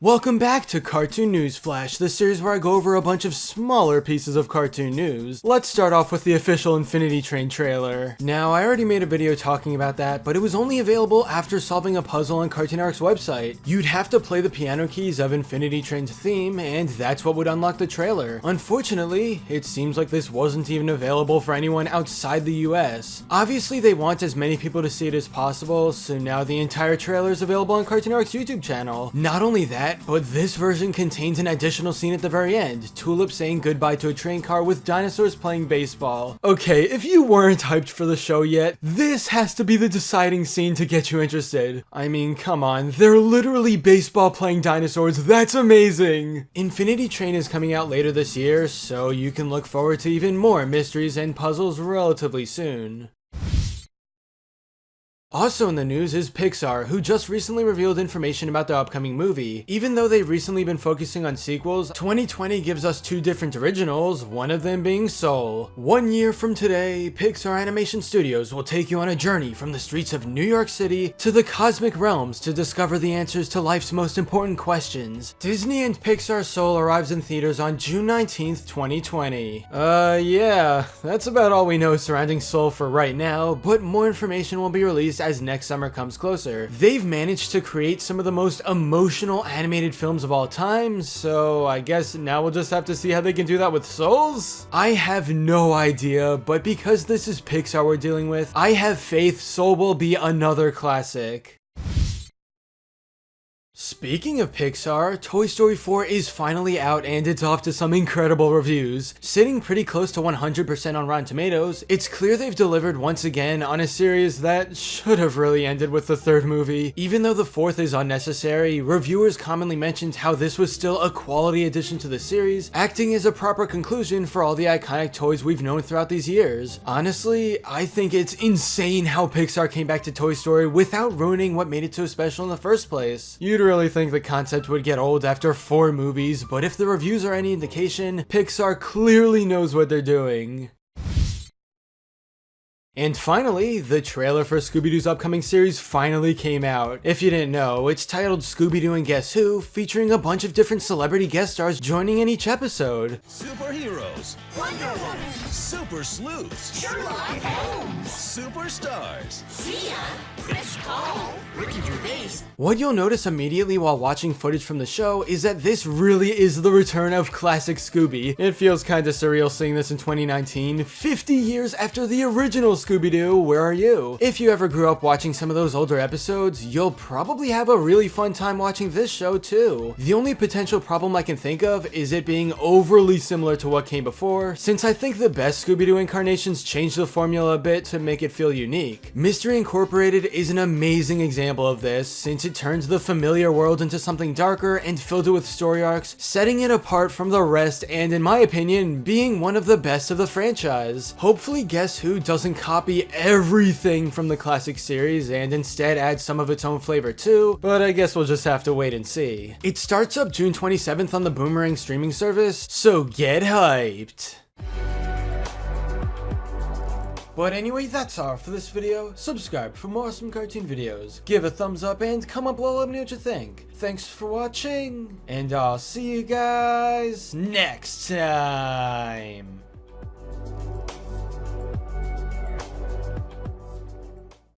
Welcome back to Cartoon News Flash, the series where I go over a bunch of smaller pieces of cartoon news. Let's start off with the official Infinity Train trailer. Now, I already made a video talking about that, but it was only available after solving a puzzle on Cartoon Network's website. You'd have to play the piano keys of Infinity Train's theme, and that's what would unlock the trailer. Unfortunately, it seems like this wasn't even available for anyone outside the US. Obviously, they want as many people to see it as possible, so now the entire trailer is available on Cartoon Network's YouTube channel. Not only that, but this version contains an additional scene at the very end, Tulip saying goodbye to a train car with dinosaurs playing baseball. Okay, if you weren't hyped for the show yet, this has to be the deciding scene to get you interested. I mean, come on, they're literally baseball playing dinosaurs, that's amazing! Infinity Train is coming out later this year, so you can look forward to even more mysteries and puzzles relatively soon. Also in the news is Pixar, who just recently revealed information about their upcoming movie. Even though they've recently been focusing on sequels, 2020 gives us two different originals, one of them being Soul. 1 year from today, Pixar Animation Studios will take you on a journey from the streets of New York City to the cosmic realms to discover the answers to life's most important questions. Disney and Pixar Soul arrives in theaters on June 19th, 2020. Yeah, that's about all we know surrounding Soul for right now, but more information will be released as next summer comes closer. They've managed to create some of the most emotional animated films of all time, so I guess now we'll just have to see how they can do that with Souls? I have no idea, but because this is Pixar we're dealing with, I have faith Soul will be another classic. Speaking of Pixar, Toy Story 4 is finally out and it's off to some incredible reviews. Sitting pretty close to 100% on Rotten Tomatoes, it's clear they've delivered once again on a series that should have really ended with the third movie. Even though the fourth is unnecessary, reviewers commonly mentioned how this was still a quality addition to the series, acting as a proper conclusion for all the iconic toys we've known throughout these years. Honestly, I think it's insane how Pixar came back to Toy Story without ruining what made it so special in the first place. You'd really think the concept would get old after 4 movies, but if the reviews are any indication, Pixar clearly knows what they're doing. And finally, the trailer for Scooby-Doo's upcoming series finally came out. If you didn't know, it's titled Scooby-Doo and Guess Who, featuring a bunch of different celebrity guest stars joining in each episode. Superheroes, Wonder Woman, super sleuths, Sherlock Holmes, superstars. Sia, Chris Cole, Ricky Gervais. What you'll notice immediately while watching footage from the show is that this really is the return of classic Scooby. It feels kinda surreal seeing this in 2019, 50 years after the original Scooby-Doo, where are you? If you ever grew up watching some of those older episodes, you'll probably have a really fun time watching this show too. The only potential problem I can think of is it being overly similar to what came before, since I think the best Scooby-Doo incarnations changed the formula a bit to make it feel unique. Mystery Incorporated is an amazing example of this, since it turns the familiar world into something darker and filled it with story arcs, setting it apart from the rest and, in my opinion, being one of the best of the franchise. Hopefully Guess Who doesn't copy everything from the classic series and instead add some of its own flavor too, but I guess we'll just have to wait and see. It starts up June 27th on the Boomerang streaming service, so get hyped! But anyway, that's all for this video. Subscribe for more awesome cartoon videos, give a thumbs up, and comment below let me know what you think. Thanks for watching, and I'll see you guys next time!